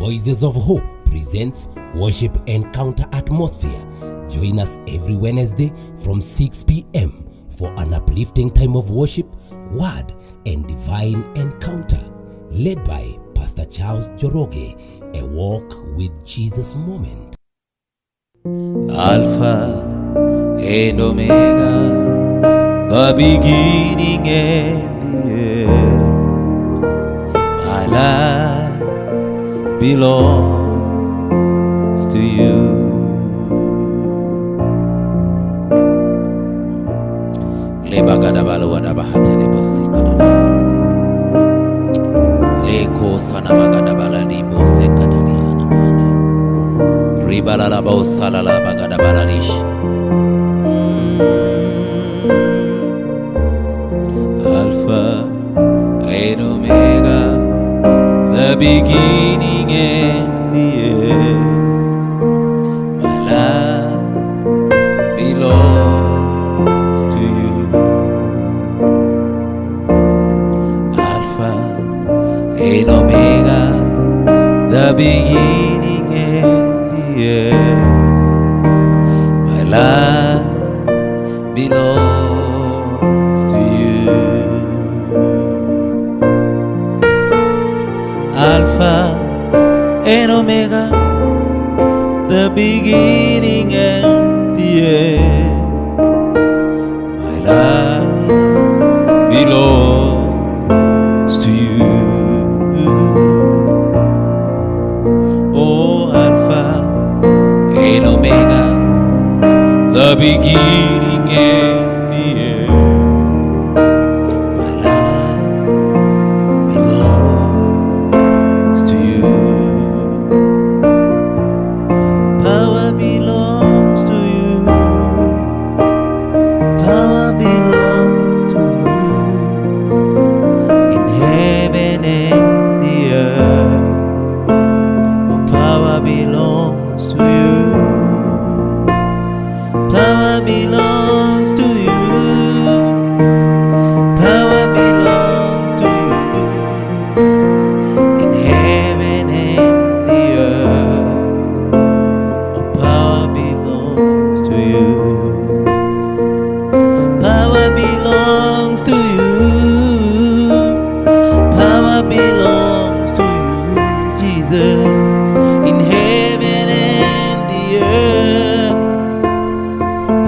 Voices of Hope presents Worship Encounter Atmosphere. Join us every Wednesday from 6 p.m. for an uplifting time of worship, word, and divine encounter. Led by Pastor Charles Joroge, a walk with Jesus moment. Alpha and Omega, the beginning and the end. My life belongs to you. Lebagada wada bahate lebose kanana. Leko sana magada baladi bose kataliana mane. Ribala la bosa la bagada baladish. Alpha and Omega, the beginning and the end. My life belongs to you. Alpha and Omega, the beginning and the end. My life belongs to you. Alpha and Omega, the beginning and the end. My life belongs to you. Oh, Alpha and Omega, the beginning and the end. My life belongs to you. Power belongs to you. Power belongs to you. In heaven and the earth, oh, power belongs to you. Power belongs to you. Power belongs to you. In heaven and the earth, oh, power belongs to you. Power belongs to you. Power belongs to you, Jesus. In heaven and the earth,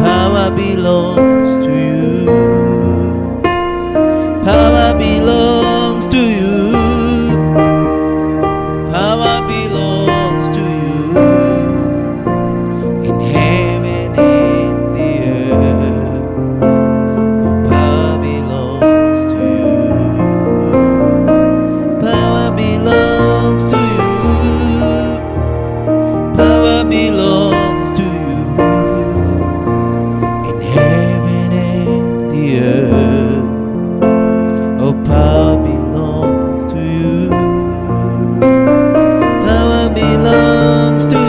power belongs to you. Power belongs to you. Power belongs to you. In heaven and the earth, oh, power belongs to you. Power belongs to you. Power belongs to you. In heaven and the earth, oh, power belongs to you. Power belongs to you.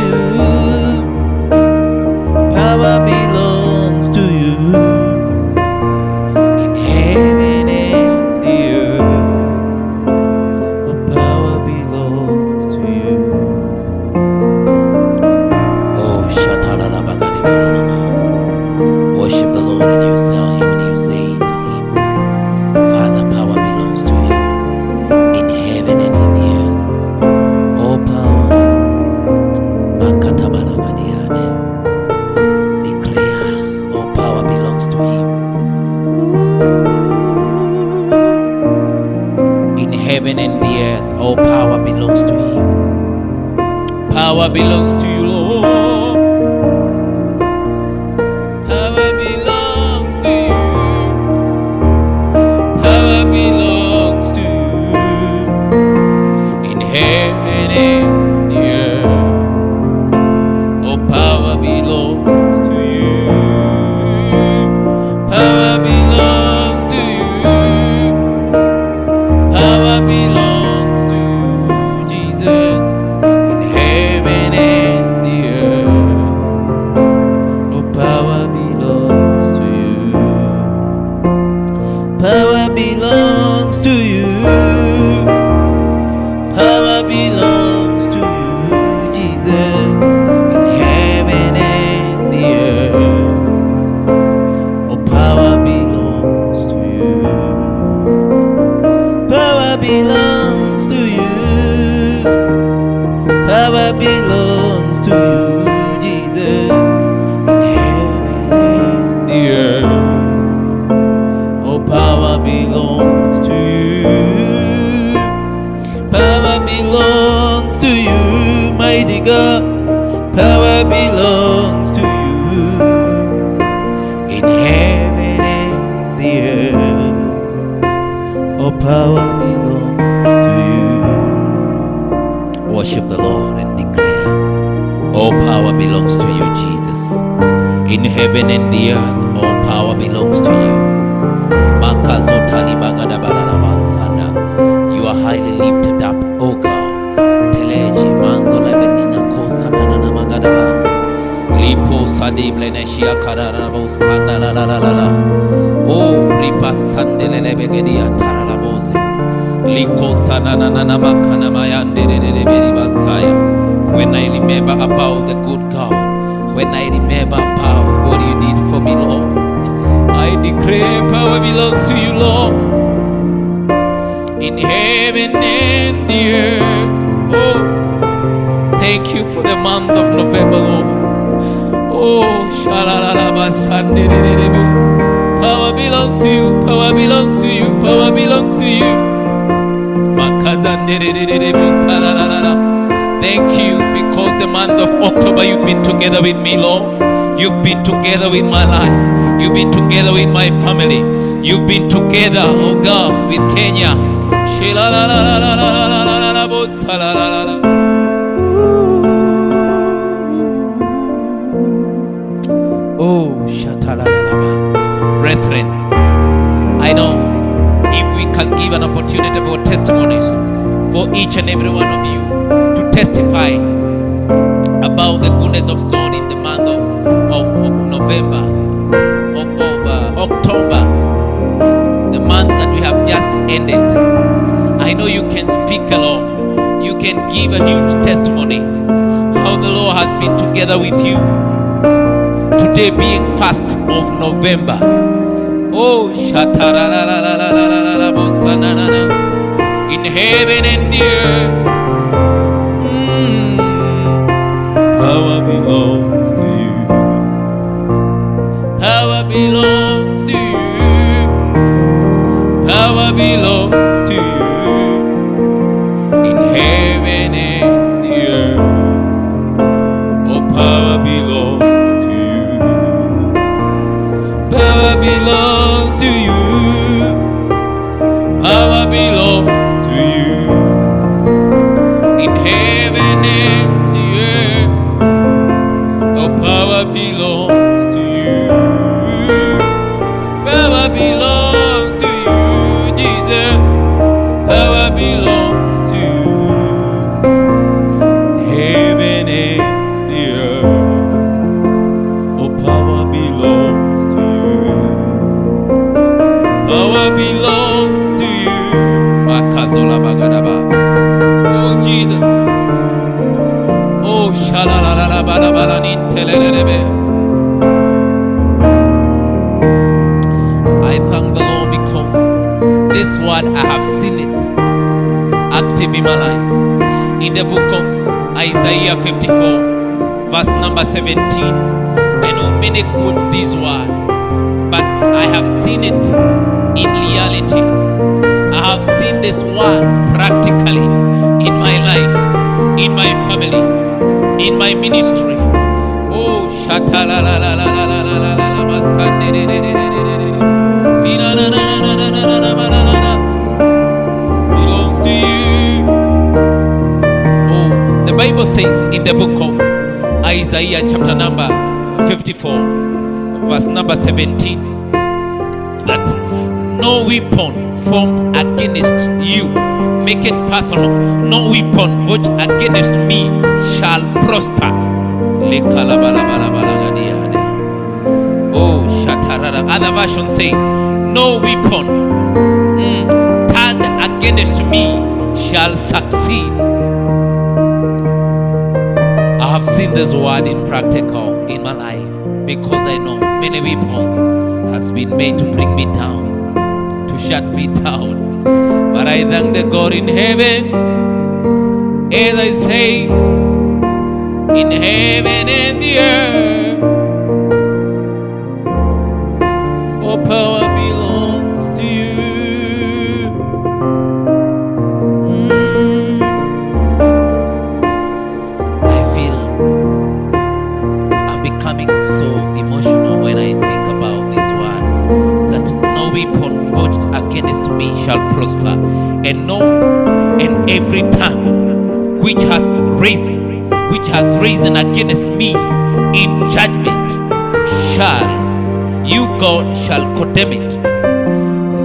Power belongs to you. In heaven and the earth, oh, power belongs to you. Oh, shatalala bagadi badanama. Worship the Lord and you say him and you say to him, Father, power belongs to you. In heaven and in the earth, all power. Makatabala gadiane. Declare, all power belongs to him. In heaven and the earth, all power belongs to him. Power belongs to you, Lord. Power belongs to you. Power belongs to you. In heaven and the earth, oh, power belongs to you. Power belongs to you. Power belongs to you, Jesus. In heaven and the earth, oh, power belongs to you. Power belongs to you. Power belongs to Power belongs to you, Jesus, in heaven and the earth. Oh, power belongs to you. Power belongs to you, mighty God. Power belongs to you in heaven and the earth. Oh, power belongs to you. Worship the Lord and declare, all power belongs to you, Jesus. In heaven and the earth, all power belongs to you. You are highly lifted up, O God. Teleji manzo lebenina kosa na magadaba. Lipo sadible neshia kararabo sanda la la la la la. Oh, ripa sandele lebegedia taralaboze. Liko sana na makana mayande de basaya. When I remember about the good God, when I remember about what you did for me, Lord, I declare power belongs to you, Lord, in heaven and the earth. Oh, thank you for the month of November, Lord. Oh, shalalala Sunday. Power belongs to you, power belongs to you, power belongs to you. Thank you because the month of October you've been together with me, Lord. You've been together with my life. You've been together with my family. You've been together, oh God, with Kenya. Oh, shatalalaba. Brethren, I know if we can give an opportunity for testimonies for each and every one of you to testify about the goodness of God in the month of November, of October, the month that we have just ended. I know you can speak a lot. You can give a huge testimony how the Lord has been together with you. Today being 1st of November. Oh, in heaven and the earth, power belongs to you. Power belongs to you. Power belongs to you. In heaven and the earth, oh, power belongs to you. Power belongs to you. Power belongs to you. In heaven and the earth, oh, power belongs to you. Power belongs to you, Jesus. Power belongs to you. Heaven and the earth, oh, power belongs to you. Power belongs to you. Makazola bagadaba. Oh, Jesus. Oh, shalalala balabala nintelelebe. I thank the Lord because this word I have seen it active in my life. In the book of Isaiah 54, verse number 17. And many quotes this word, but I have seen it in reality. I have seen this word practically in my life, in my family, in my ministry. Oh, belongs to you. Oh, the Bible says in the book of Isaiah chapter number 54, verse number 17, that no weapon formed against you, make it personal, no weapon forged against me shall prosper. Oh, shatarara. Other versions say, no weapon turned against me shall succeed. I have seen this word in practical in my life because I know many weapons has been made to bring me down, to shut me down. But I thank the God in heaven as I say, in heaven and the earth. All power belongs to you. I feel I'm becoming so emotional when I think about this word, that no weapon forged against me shall prosper, and every tongue which has risen against me in judgment you, God, shall condemn it.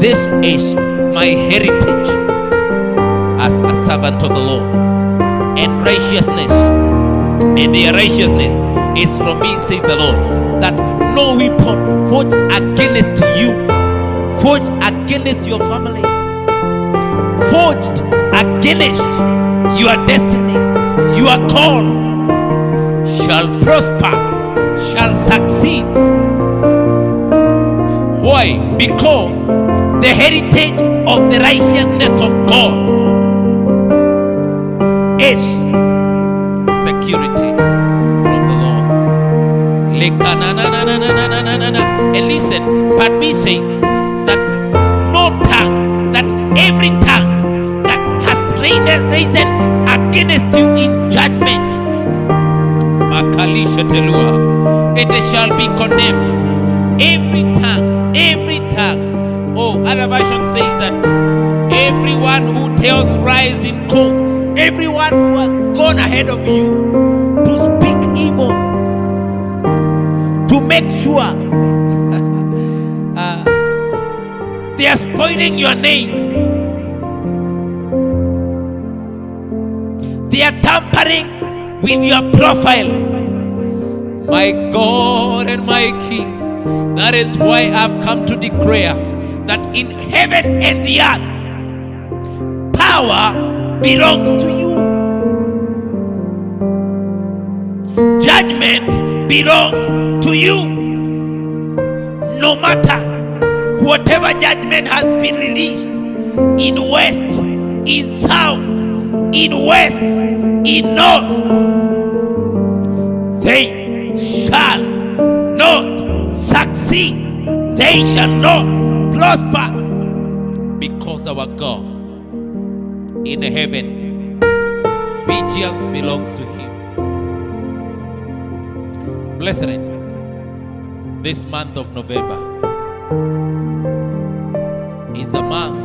This is my heritage as a servant of the Lord, and righteousness, and their righteousness is from me, says the Lord, that no weapon forged against you, forged against your family, forged against your destiny, your call, shall prosper, shall succeed. Why? Because the heritage of the righteousness of God is security from the Lord. And listen, part B says that no tongue, that every tongue that has risen against you in judgment, it shall be condemned. Every tongue. Oh, other version says that everyone who tells lies in court, everyone who has gone ahead of you to speak evil, to make sure they are spoiling your name, they are tampering with your profile. My God and my King, that is why I've come to declare that in heaven and the earth, power belongs to you. Judgment belongs to you. No matter whatever judgment has been released in west, in south, in west, in north, they shall not succeed. They shall not prosper, because our God in heaven, vengeance belongs to him. Brethren, this month of November is a month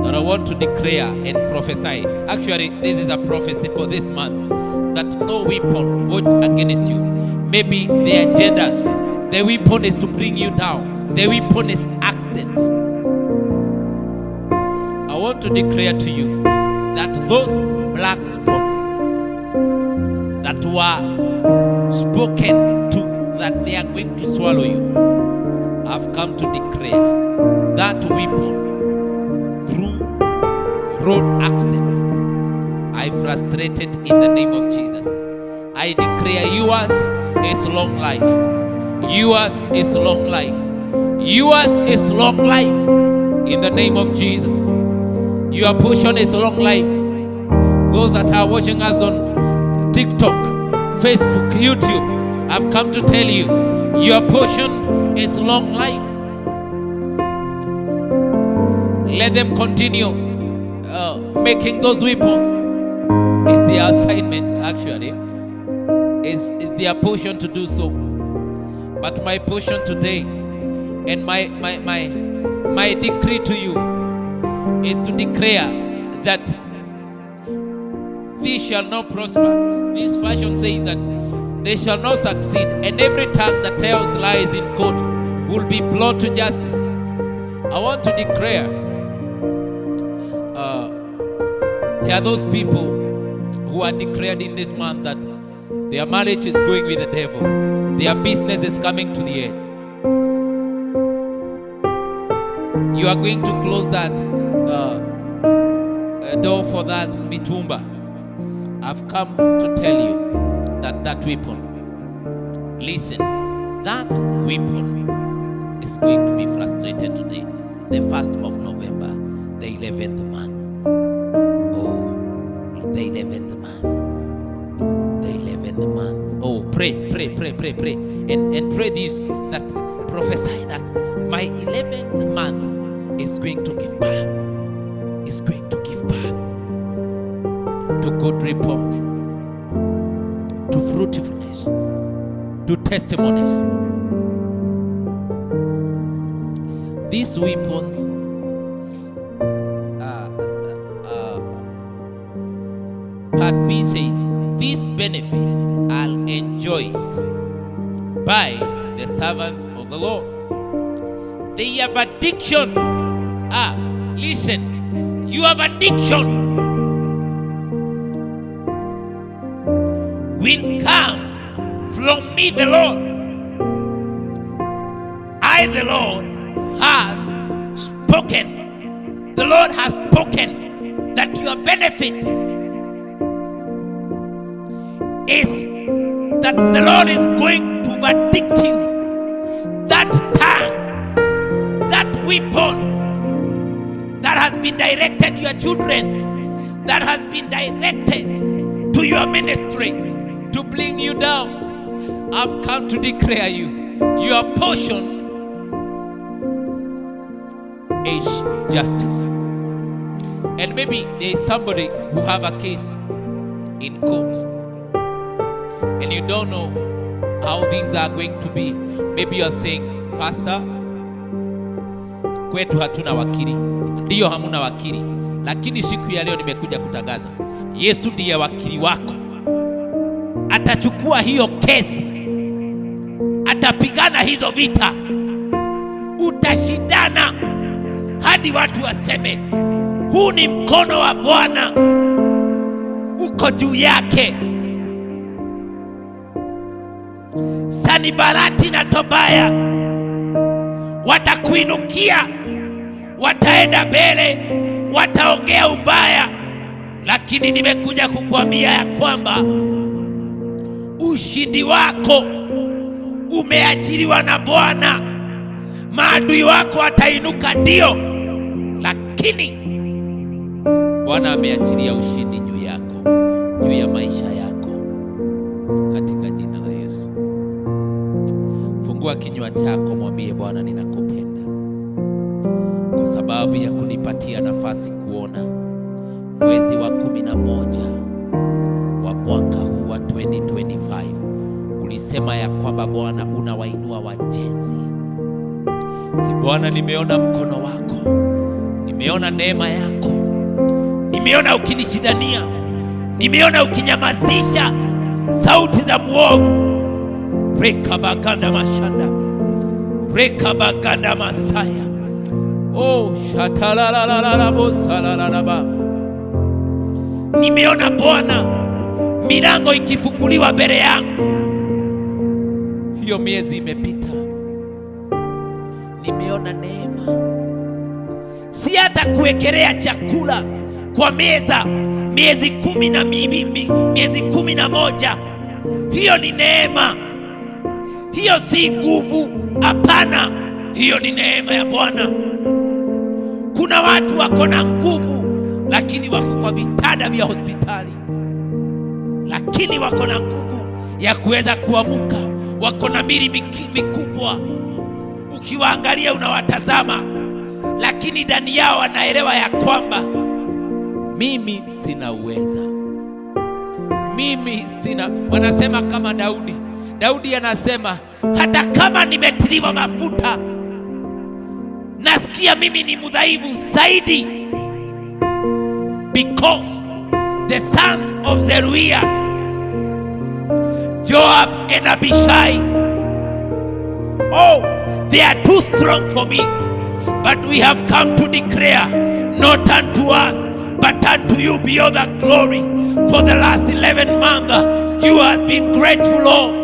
that I want to declare and prophesy. Actually, this is a prophecy for this month, that no weapon forged against you. Maybe the agendas, the weapon is to bring you down. The weapon is accident. I want to declare to you that those black spots that were spoken to, that they are going to swallow you, I've come to declare that weapon through road accident, I frustrated in the name of Jesus. I declare yours is long life. Yours is long life. Yours is long life in the name of Jesus. Your portion is long life. Those that are watching us on TikTok, Facebook, YouTube, I've come to tell you, your portion is long life. Let them continue making those weapons. It's their assignment, actually. It's their portion to do so. But my portion today, and my decree to you, is to declare that these shall not prosper. This version says that they shall not succeed, and every tongue that tells lies in court will be brought to justice. I want to declare, there are those people who are declared in this month that their marriage is going with the devil, their business is coming to the end. You are going to close that door for that mitumba. I've come to tell you that weapon, listen, that weapon is going to be frustrated today, the 1st of November, the 11th month. Oh, the 11th month. The 11th month. Oh, pray. And pray this, that prophesy that my 11th month is going to give birth. Is going to give birth to good report, to fruitfulness, to testimonies. These weapons part B says, these benefits are enjoyed by the servants of the Lord. They have addiction. Listen, you have addiction will come from me, the Lord. I, the Lord, have spoken. The Lord has spoken that your benefit is that the Lord is going to addict you. That tongue, that weapon that has been directed to your children, that has been directed to your ministry to bring you down, I've come to declare your portion is justice. And maybe there is somebody who have a case in court and you don't know how things are going to be. Maybe you're saying, Pastor, kwetu hatuna wakili. Ndiyo, hamuna wakili, lakini siku ya leo nimekuja kutangaza Yesu ndiye wakili wako. Atachukua hiyo kesi, atapigana hizo vita, utashindana hadi watu waseme huu ni mkono wa Bwana uko juu yake. Sanibalati na Tobaya watakuinukia, wataenda mbele, wataongea ubaya, lakini nimekuja kukuambia ya kwamba ushindi wako umeachiliwa na Bwana. Maadui wako watainuka, ndio, lakini Bwana ameachilia ushindi juu yako, juu ya maisha yako, katika jina la Yesu. Fungua kinywa chako, mwambie Bwana, ninakupenda kwa sababu ya kunipatia nafasi kuona mwezi wa 11 wa mwaka huu wa 2025. Ulisema ya kwamba Bwana unawainua wajenzi. Si Bwana, nimeona mkono wako, nimeona neema yako, nimeona ukinishidania, nimeona ukinyamazisha sauti za muovu. Rekabaganda mashanda, rekabaganda masaya. Oh, shatalalala bosalalaba. Nimeona Bwana milango ikifunguliwa mbele yangu. Hiyo miezi imepita, nimeona neema. Si hata kuwekelea chakula kwa meza miezi 11. Hiyo ni neema, hiyo si nguvu. Hapana, hiyo ni neema ya Bwana. Kuna watu wako na nguvu lakini wako kwa vitanda vya hospitali, lakini wako na nguvu ya kuweza kuamuka. Wako na mili mikubwa, ukiwaangalia unawatazama, lakini ndani yao wanaelewa ya kwamba mimi sina uweza, mimi sina. Wanasema kama Daudi anasema, hata kama nimetiliwa mafuta nasikia mimi ni mdhaifu zaidi, because the sons of Zeruiah, Joab and Abishai, oh, they are too strong for me. But we have come to declare, not unto us, but unto you be all the glory. For the last 11 months, you have been grateful, Lord.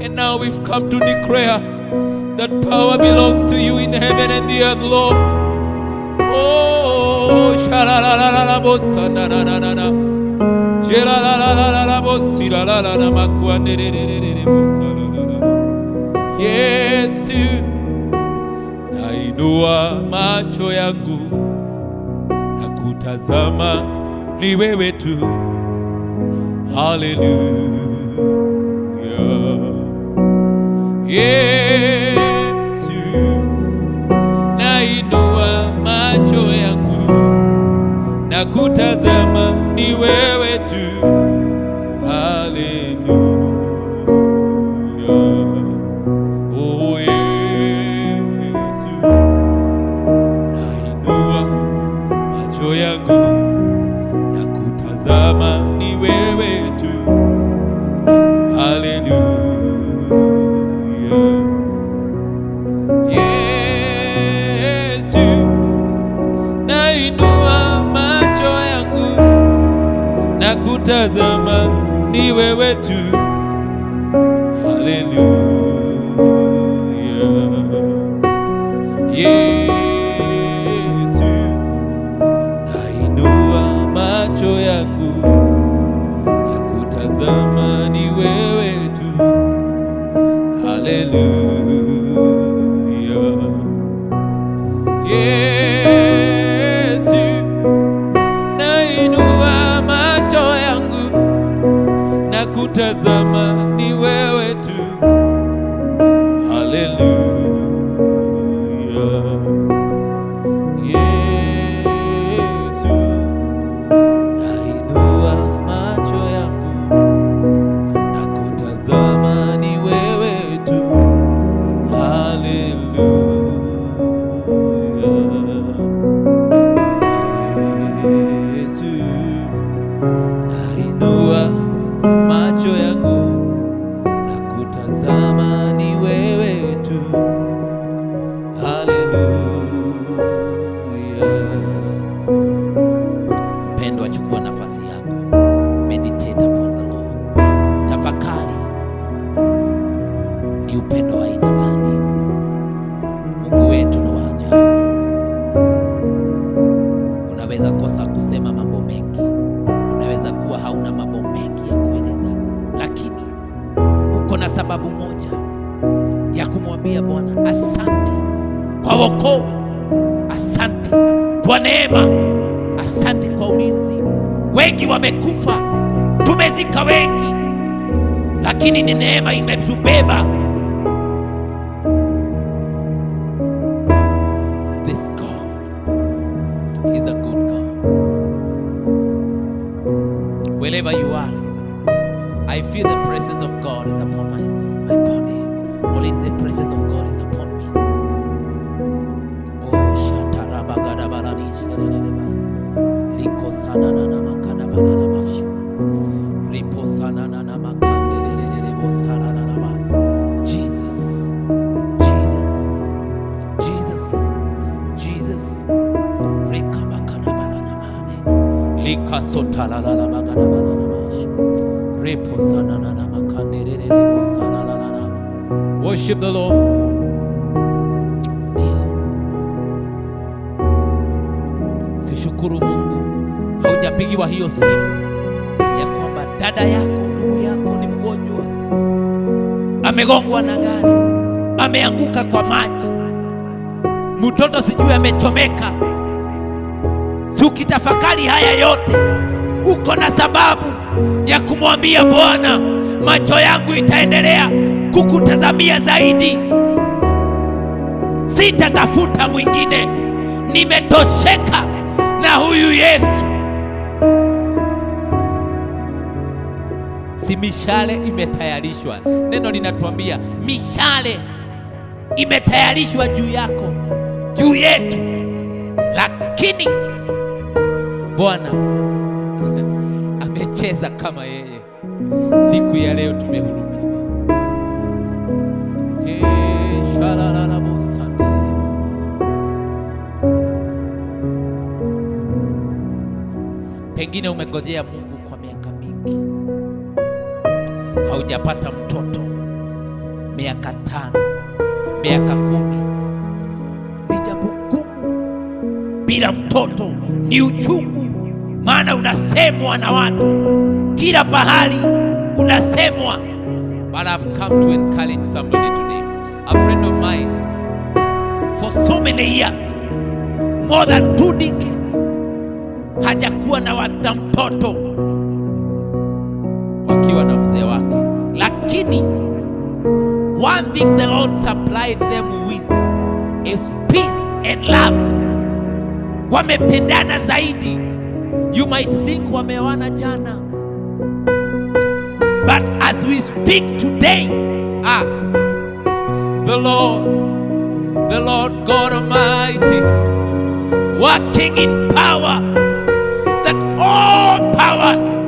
And now we've come to declare that power belongs to you in heaven and the earth, Lord. Oh, shalalala bosana na na na na, jelalala bosira la la na makuanderere bosana na na. Yesu, nainua macho yangu na kutazama ni wewe tu. Hallelujah. Yesu, nainua macho yangu na kutazama ni wewe tu. Hallelujah. Oh Yesu, nainua macho yangu na kutazama ni wewe tu. Hallelujah. Yesu, nainua macho yangu na kutazama ni wewe tu. Hallelujah. Yesu, nainua macho yangu na kutazama ni wewe tu. Hallelujah. Yesu, nainua macho yangu na kutazama ni wewe tu. Hallelujah. Yesu, nainua macho yangu na kutazama ni wewe tu. Hallelujah. Yesu, nainua macho yangu na kutazama ni wewe tu. Hallelujah. Mpendwa, chukua nafasi yako, meditate upon the Lord. Tafakari ni upendo wa aina gani. Mungu wetu ni wa ajabu. Unaweza kosa kusema mambo mengi, unaweza kuwa hauna mambo mengi ya kueleza, lakini uko na sababu moja ya kumwambia Bwana asante kwa wokovu, asante kwa neema, asante kwa ulinzi. Wengi wamekufa, tumezika wengi, lakini ni neema imetubeba. This God is a good God. Wherever you are, I feel the presence of God is upon my body. Only the presence of God is upon me. Oh, shatarabagadabalani serereba. Liko sanana makadabalarabashi. Ripo sanana makandererebo sanana. Jesus, Jesus, Jesus, Jesus. Rekabakadabalanamane. Lika sotalalabagadabalarabashi. Ripo sanana makandererebo sanana. Worship the Lord. Ndio. Sishukuru Mungu haujapigiwa hiyo simu ya kwamba dada yako, ndugu yako ni mgonjwa, amegongwa na gari, ameanguka kwa maji, mtoto sijui amechomeka. Si ukitafakari haya yote, uko na sababu ya kumwambia Bwana, macho yangu itaendelea kukutazamia zaidi. Sitatafuta mwingine, nimetosheka na huyu Yesu. Si mishale imetayarishwa. Neno linatuambia mishale imetayarishwa juu yako, juu yetu, lakini Bwana amecheza kama yeye. Siku ya leo tumehurumiwa. Pengine umegojea Mungu kwa miaka mingi, haujapata mtoto. Miaka 5, miaka 10, ni jambo gumu. Bila mtoto ni uchungu, maana unasemwa na watu kila pahali, unasemwa. But I've come to encourage somebody today. A friend of mine, for so many years, more than 2 decades, hajakuwa na mtoto. akiwa na mzee wake, lakini one thing the Lord supplied them with is peace and love. Wamependana zaidi. You might think wameoana jana, but as we speak today, the Lord God Almighty, working in power, that all powers,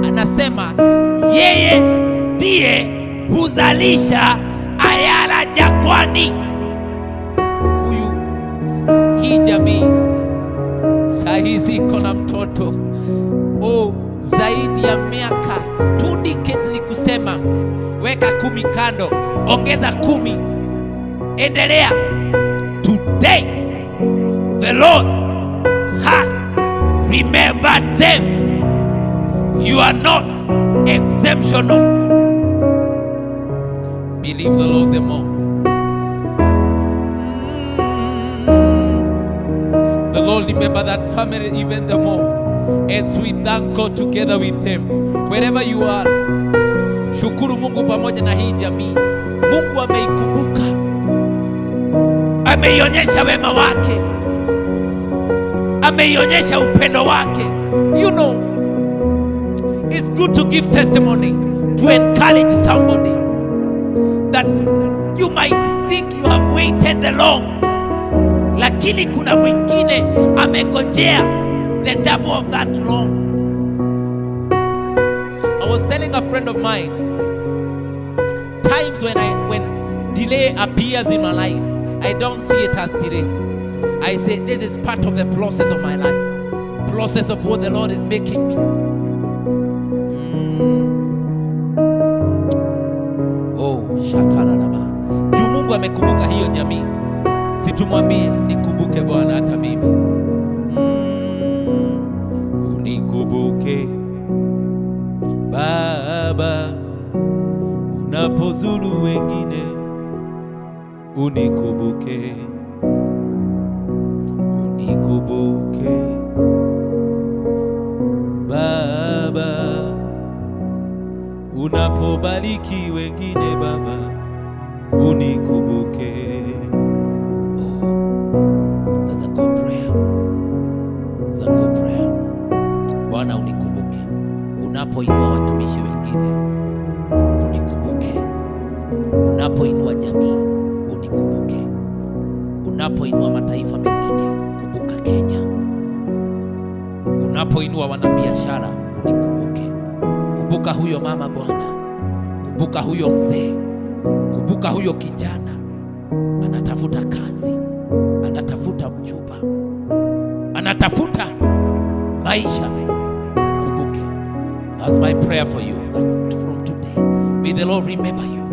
anasema yeye ndiye huzalisha ayala jangwani. Hii jamii saa hizi iko na mtoto zaidi ya miaka 2 decades. Ni kusema weka 10 kando, ongeza 10, endelea. Today the Lord has remembered them. You are not exemptional. Believe the Lord the more. The Lord remember that family even the more as we thank God together with them. Wherever you are, shukuru Mungu pamoja na hii jamii. Mungu ameikumbuka, ameionyesha wema wake, ameionyesha upendo wake. You know, it's good to give testimony, to encourage somebody that you might think you have waited the long, lakini kuna mwingine amegojea the double of that long. I was telling a friend of mine, times when delay appears in my life, I don't see it as delay. I say this is part of the process of my life, process of what the Lord is making me. Shataraba. Juu Mungu amekumbuka hiyo jamii, situmwambie nikumbuke Bwana hata mimi. Unikumbuke Baba unapozuru wengine, unikumbuke, unikumbuke Baba unapobariki wengine. Baba unikumbuke. That's a good prayer. That's a good prayer. Bwana unikumbuke unapoinua watumishi wengine, unikumbuke unapoinua jamii, unikumbuke unapoinua mataifa mengine, kumbuka Kenya, unapoinua wanabiashara, unikumbuke. Kumbuka huyo mama Bwana, kumbuka huyo mzee, kumbuka huyo kijana anatafuta kazi, anatafuta mchumba, anatafuta maisha, kumbuke. That's my prayer for you, that from today may the Lord remember you.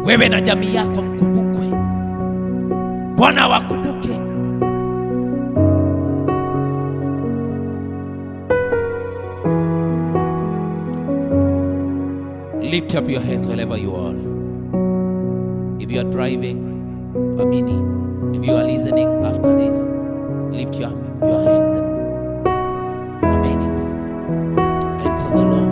Wewe na jamii yako mkumbukwe, Bwana wakumbuke. Lift up your hands wherever you are. If you are driving, if you are listening after this, lift your hands and amen it. And to the Lord.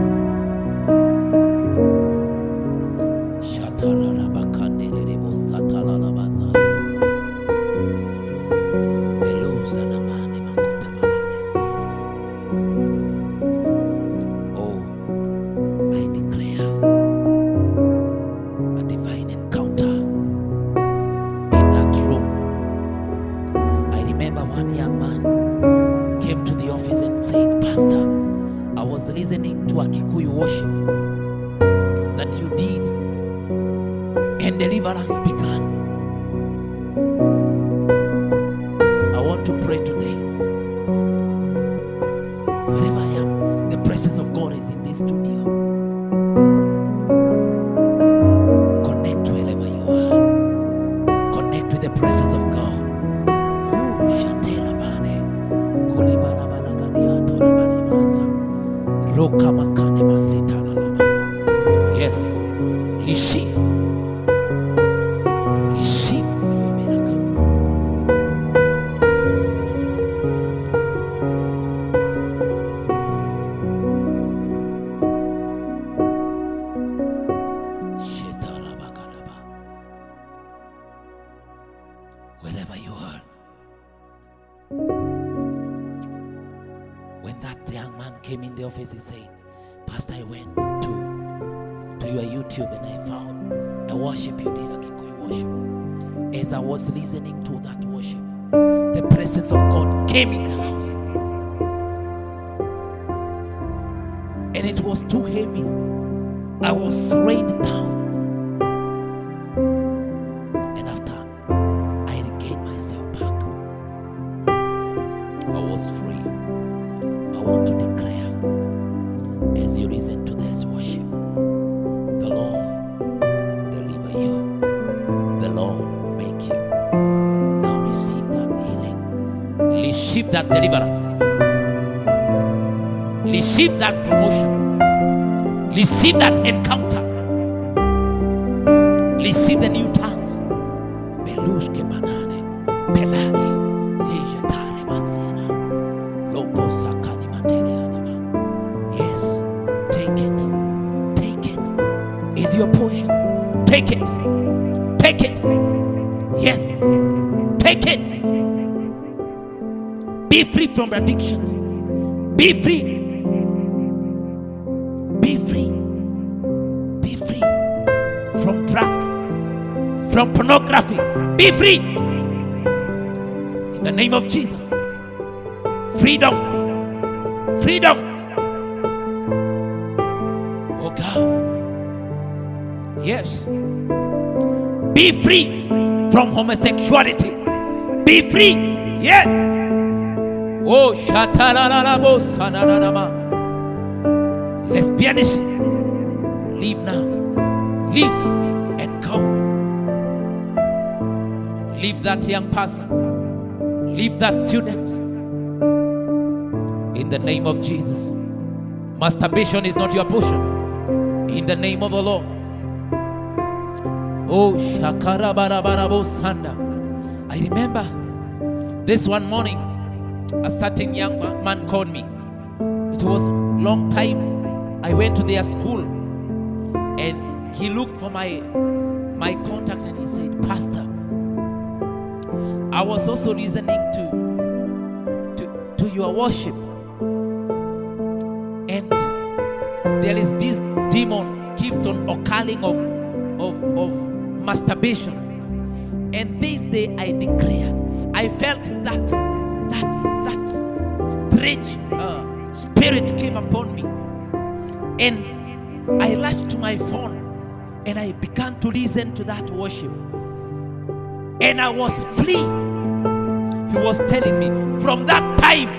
Shatarabakandebo satalabazai. Beluza na mane makuta babane. Oh, I declare a divine encounter in that room. I remember one young man came to the office and said, Pastor, I was listening to a Kikuyu worship that you did and deliverance began. I want to pray today. Wherever I am, the presence of God is in this studio. Connect wherever you are. Connect with the presence of God. Shatela bane, kulibara balagadia torabali masa, roka makane masita nalaba. Yes, receive your miracle. When that young man came in the office, he said, Pastor, I went to your YouTube and I found a worship you did, a Kikuyu worship. As I was listening to that worship, the presence of God came in the house. And it was too heavy. I was rained down. And after I regained myself back, I was free. I want to declare, as you listen to this worship, the Lord deliver you. The Lord make you. Now receive that healing. Receive that deliverance. Receive that promotion. Receive that encounter. Receive the new tongues. Belushke banane, pelage, lejatare basena, lopo sakani mateleanaba. Yes, take it. Take it. Is your portion. Take it. Take it. Yes, take it. Be free from addictions. Be free. Be free. Be free from drugs, from pornography. Be free. In the name of Jesus. Freedom. Freedom. Oh God. Yes. Be free from homosexuality. Be free. Yes. Oh, shatalalabo sananama. Lesbianism. Leave now. Leave and go. Leave that young person. Leave that student. In the name of Jesus. Masturbation is not your portion. In the name of the Lord. Oh, shakarabarabo sanda. I remember this one morning, a certain young man called me. It was a long time. I went to their school and he looked for my contact and he said, Pastor, I was also listening to your worship, and there is this demon keeps on occurring of masturbation. And this day I declared, I felt that strange spirit came upon me, and I rushed to my phone and I began to listen to that worship, and I was free. He was telling me from that time,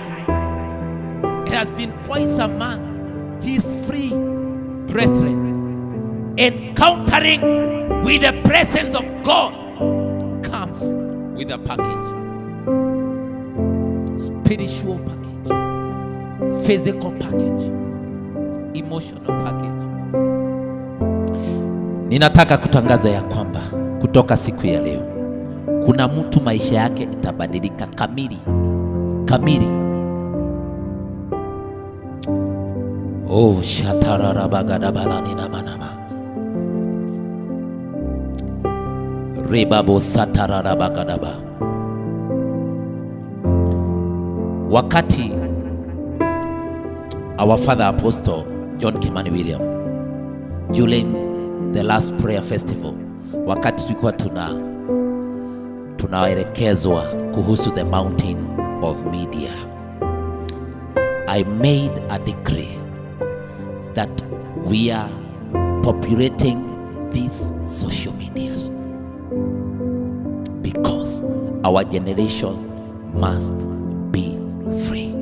it has been twice a month, he is free. Brethren, encountering with the presence of God comes with a package. Spiritual package, physical package, emotional package. Ninataka kutangaza ya kwamba kutoka siku ya leo kuna mtu maisha yake itabadilika kamili. Oh, shatararabagadabala ninamanama. Rebabo satararabagadaba. Wakati our father apostle John Kimani William, during the last prayer festival, wakati tulikuwa tunaelekezwa kuhusu the mountain of media, I made a decree that we are populating these social media because our generation must be free.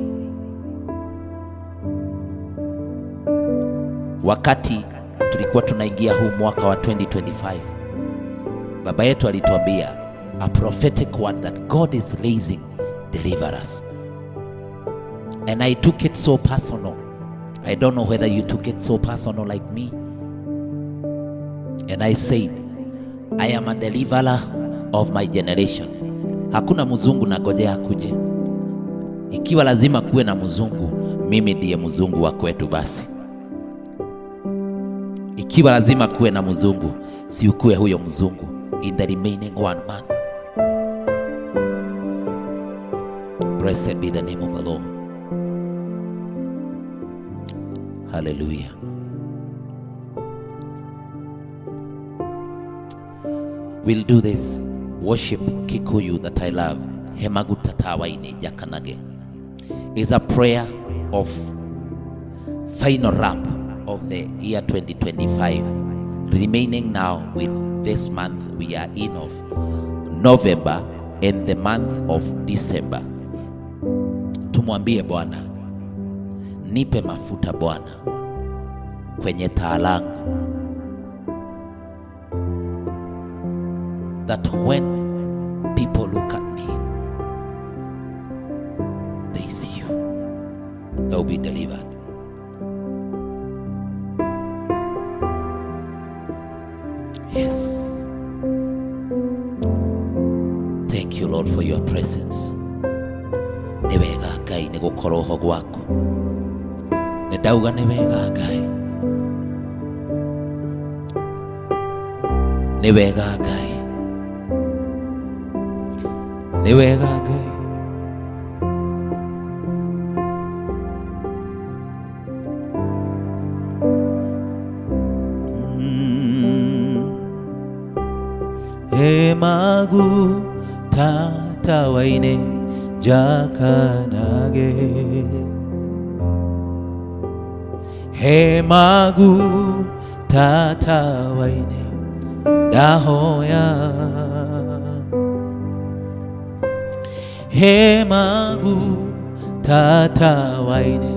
Wakati tulikuwa tunaingia huu mwaka wa 2025, baba yetu alituambia a prophetic word that God is raising deliverers, and I took it so personal. I don't know whether you took it so personal like me. And I said, I am a deliverer of my generation. Hakuna mzungu na ngojea akuje. Ikiwa lazima kuwe na mzungu, mimi ndiye mzungu wa kwetu basi. Ikiwa lazima kuwe na mzungu, si ukue huyo mzungu in the remaining 1 month. Blessed be the name of the Lord. Hallelujah. We'll do this worship Kikuyu that I love. Hemaguta tawaine jakanage is a prayer of final wrap of the year 2025, remaining now with this month we are in of November and the month of December. Tumwambie Bwana, nipe mafuta Bwana kwenye taa langu, that when people look at me, they see you, they'll be delivered. Yes. Thank you, Lord, for your presence. Nĩ wega Ngai nĩ gũkorwo ho gwaku. Nĩ ndauga nĩ wega Ngai. Nĩ wega Ngai. Nĩ wega Ngai. Hemagu tatawaine jakanage. Hemagu tatawaine dahoya. Hemagu tatawaine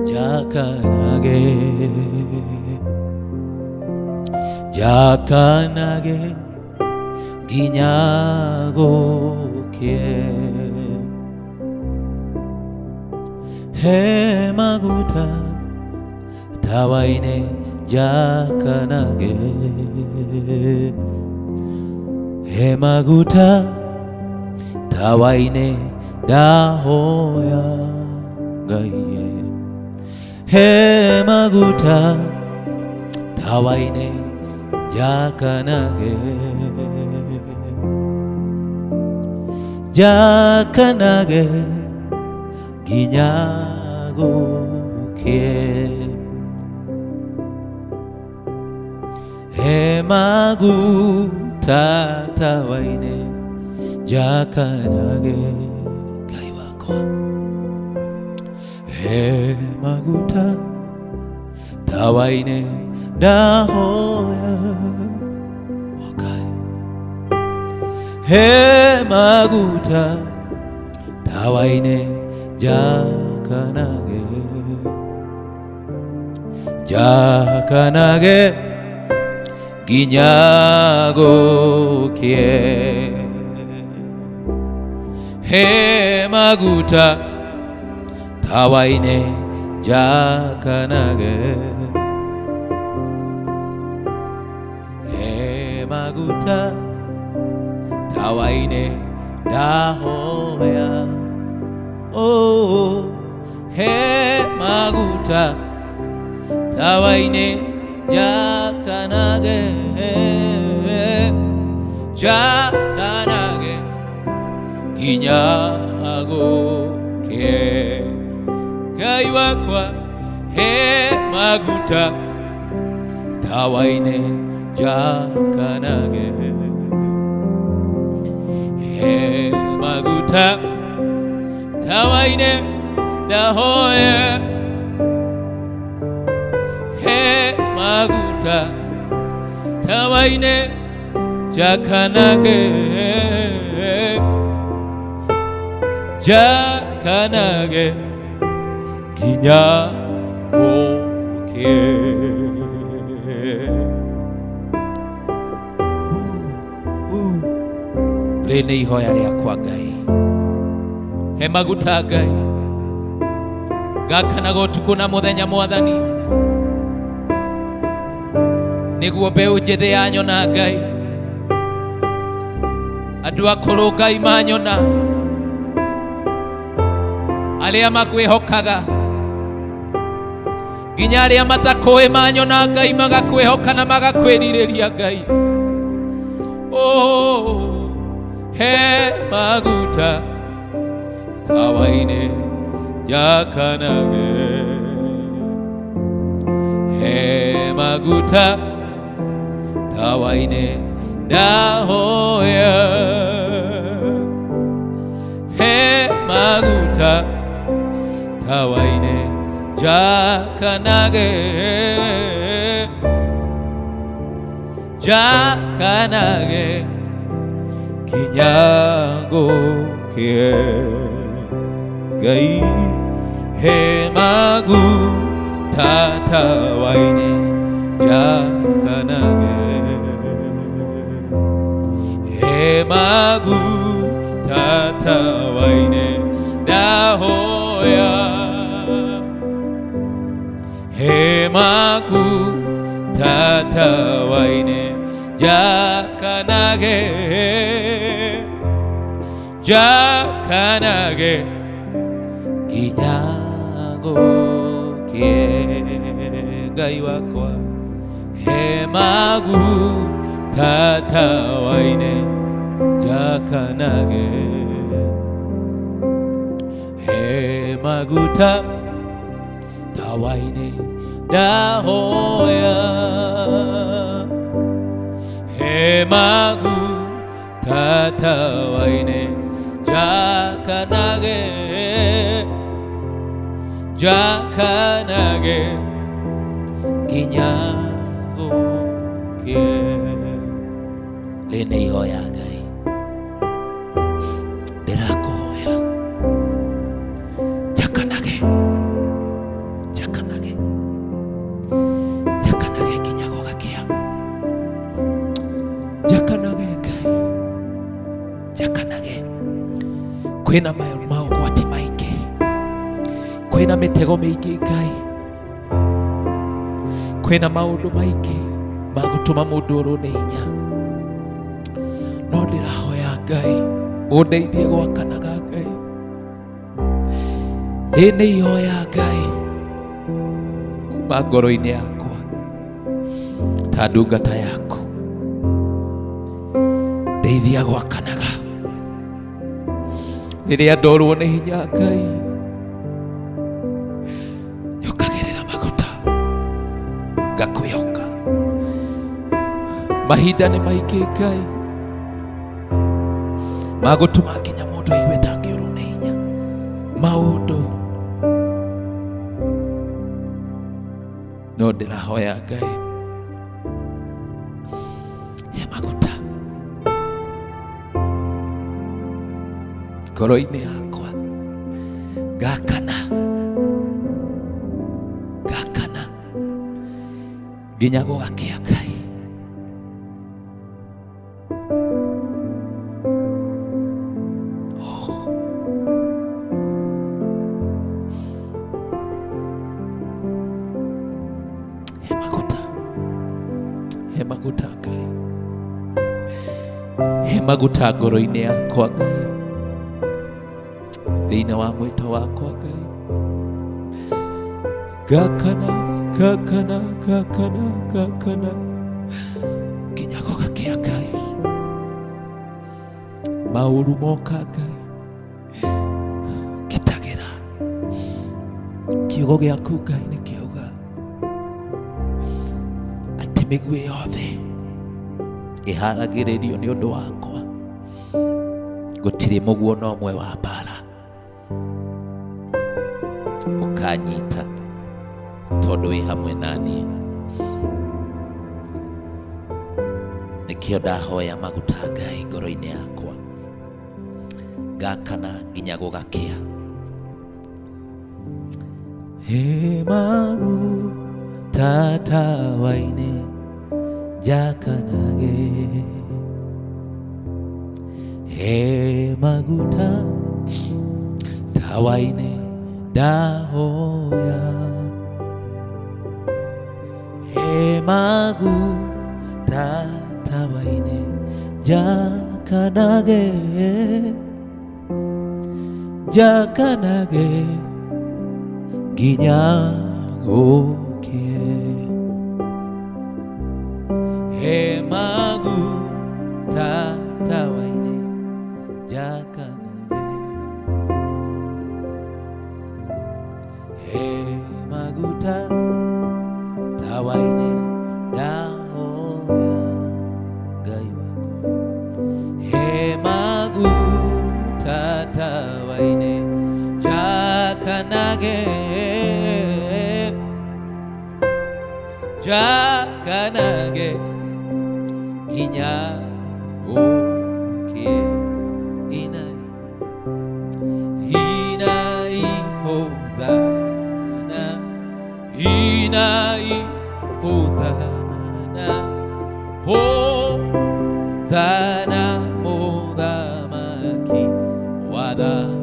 jakanage. Jakanage ginyago kie. Hemaguta tawaine jakanage. Hemaguta tawaine dahoya gaye. Hemaguta tawaine jakanage. Jakanage ginyago kie. Hemagu tatawaine jakanage. Gai wako. Hemaguta tawaine dahoya. Hemaguta tawaine jakanage. Jakanage ginyago kie. Hemaguta tawaine jakanage. Hemaguta tawaine dahoya. Oh, hemaguta tawaine jakanage. Jakanage ginyago kie. Gai wakwa hemaguta tawaine jakanage. Hemaguta tawaine dahoya. Hemaguta tawaine jakanage. Jakanage ginyago kie. Lene ihoya rĩakwa Ngai. Hemaguta Ngai gakanaga ũtukũ na mũthenya Mwathani, nĩguo mbeũ njĩthĩ yanyona Ngai, andũ akũrũ Ngai manyona, arĩa makwĩhokaga, nginya arĩa matakũĩ manyona Ngai magakwĩhoka na magakwĩrirĩria Ngai. Oh, hemaguta tawaine jakanage. maguta tawaine dahoya he maguta tawaine jakanage jakanage kinyago kie gai he maguta tawaine jakanage he maguta tawaine dahoya he maguta tawaine jakanage jakanage kinyago kie gai wakwa he maguta tawaine jakanage he maguta tawaine dahoya he maguta tawaine jakanage jakanage kinyago kie lene ihoya gai ndirakuhoya jakanage jakanage jakanage kinyago gakia jakanage gai jakanage kwina maugwati maingi kwina mitego mingi gai kwina maundu maingi magutuma mundu urune hinya no ndirahoya Ngai undeithie gwakanaga Ngai ndini ihoya Ngai kuma ngoro-ini yakwa ta ndungata yaku ndeithia gwakanaga riria ndorwo ni hinya Ngai nyokagirira maguta ngakwihoka mahinda ni maingi Ngai magutuma nginya mundu aigue ta ngiurwo ni hinya maundu no ndirahoya Ngai he maguta ngoro-ini yakwa ngakana nginya gugakia Ngai he maguta Ngai he maguta ngoro-ini yakwa Ngai thĩinĩ wa mwĩto wakwa Ngai ngakana nginya gugakia Ngai maũru moka Ngai ngitagĩra kiugo gĩaku Ngai nĩkĩauga atĩ mĩguĩ yothe ĩharagĩrĩrio nĩ ũndũ wakwa gũtirĩ mũguo na ũmwe wa mbara ũkanyita tondũ wĩ hamwe naniĩ nĩkĩo ndahoya maguta Ngai ngoro-inĩ yakwa ngakana nginya gũgakĩa he maguta tawaine jakanage he maguta tawaine dahoya he maguta tawaine jakanage nginya gukie he maguta tawaine jakanage he maguta tawaine jakanage ginya oke inai inai hosana inai hosana hosana modamaki wadamaki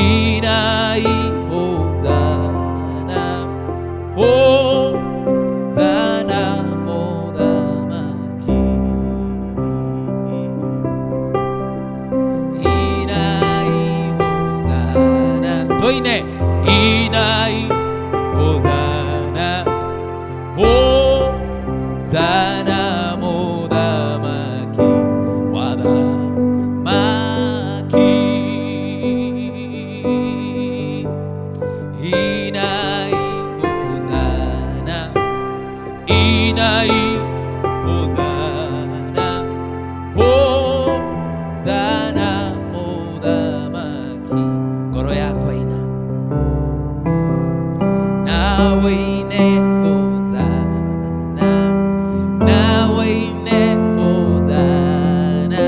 inai hosana hosana modamaki inai hosana toine inai hosana hosana modamaki wadamaki inai hosana hosana modamaki ngoro yakwa ina nawe ine hosana nawe ine hosana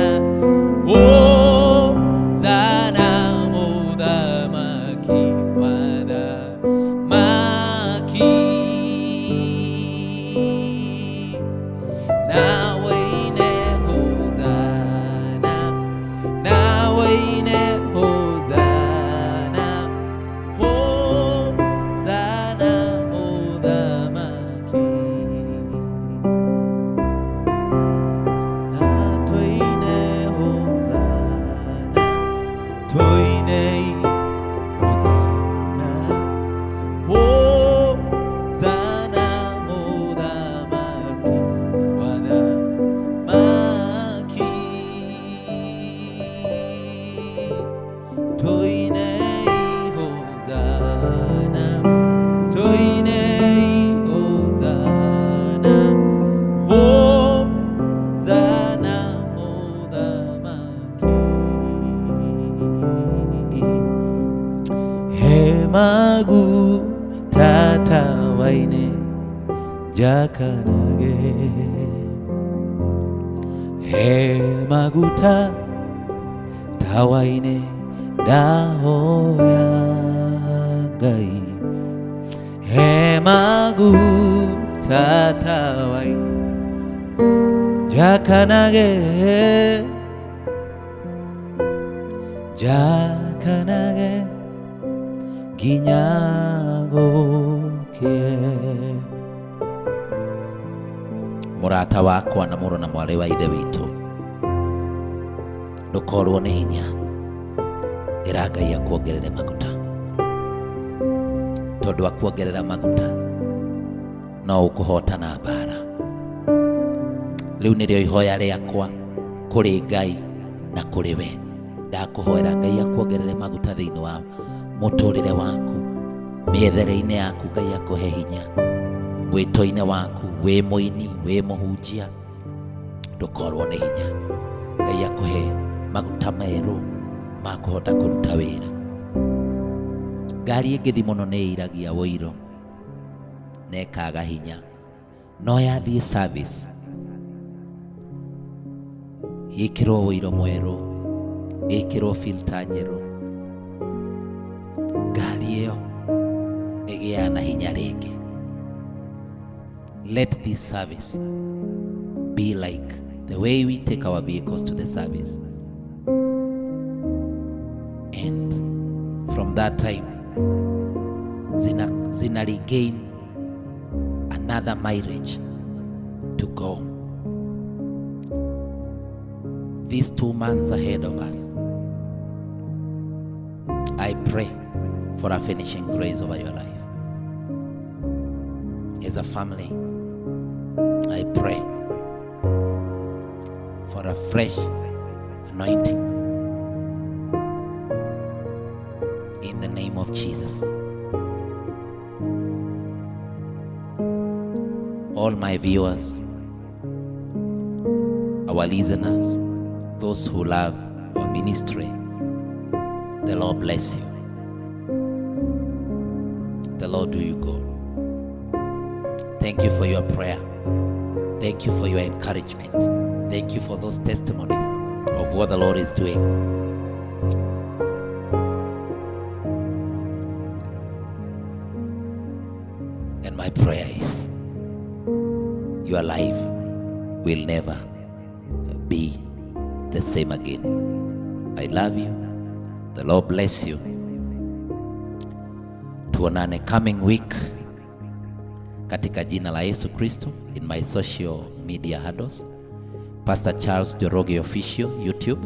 hosana modamaki wadamaki nawe ine hosana nawe ine hosana hosana modamaki na toine hosana toine hosana hosana modamaki wadamaki toine hosana toine hosana hosana modamaki hemagu tata waine jakanage hemaguta tawaine dahoya gai hemaguta tawaine jakanage jakanage ginyagokie murata wakwa na muro na mwari wa ithe witu ndukorwo ni hinya ira Ngai akuongerere maguta tondu akuongerera maguta no ukuhotana mbara riu nirio ihoya riakwa kuri Ngai na kuri we ndakuhoera Ngai akuongerere maguta thiini wa muturire waku miethere-ini yaku Ngai akuhe hinya mwito-ini waku wi muini wi muhunjia ndukorwo ni hinya Ngai akuhe maguta meru ma kuhota kuruta wira ngari ingithi muno ni iragia woiro nekaga hinya no yathie service ikirwo woiro mweru ikirwo filter njeru ngari iyo igia na hinya ringi. Let this service be like the way we take our vehicles to the service, and from that time zina regain another mileage to go. These 2 months ahead of us, I pray for a finishing grace over your life. As a family, I pray for a fresh anointing in the name of Jesus. All my viewers, our listeners, those who love our ministry. The Lord bless you. The Lord do you good. Thank you for your prayer. Thank you for your encouragement. Thank you for those testimonies of what the Lord is doing. And my prayer is your life will never be the same again. I love you. The Lord bless you. Tuonane coming week katika jina la Yesu Kristo in my social media handles. Pastor Charles Njoroge Official YouTube,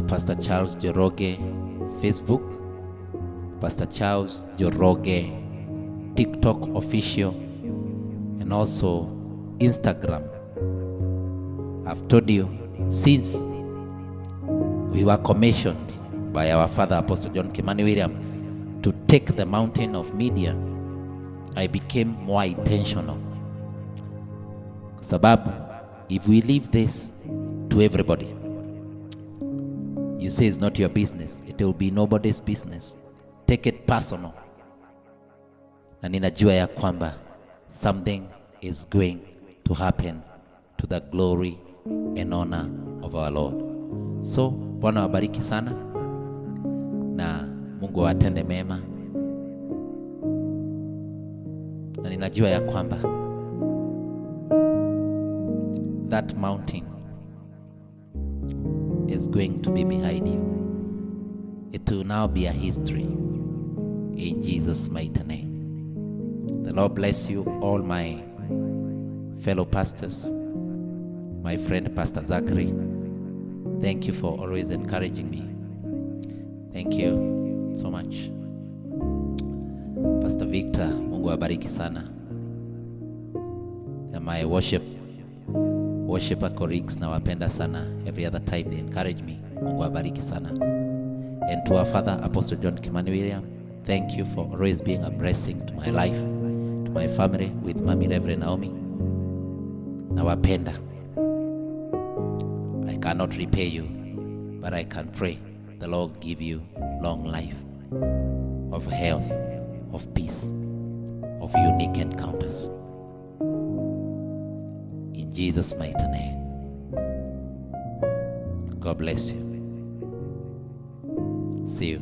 Pastor Charles Njoroge Facebook, Pastor Charles Njoroge TikTok Official, and also Instagram. I've told you, since we were commissioned by our father Apostle John Kimani William to take the mountain of media, I became more intentional. Sababu, if we leave this to everybody, you say it's not your business, it will be nobody's business. Take it personal. Na ninajua ya kwamba something is going to happen to the glory and honor of our Lord. So, Bwana wabariki sana na Mungu atende mema. Na ninajua ya kwamba that mountain is going to be behind you. It will now be a history in Jesus' mighty name. The Lord bless you, all my fellow pastors, my friend Pastor Zachary. Thank you for always encouraging me. Thank you so much. Pastor Victor, Mungu abariki sana. And my worshiper colleagues, nawapenda sana. Every other time they encourage me. Mungu abariki sana. And to our father Apostle John Kimani William, thank you for always being a blessing to my life, to my family, with Mommy Reverend Naomi. Nawapenda. I cannot repay you, but I can pray the Lord give you long life of health, of peace, of unique encounters. In Jesus' mighty name. God bless you. See you.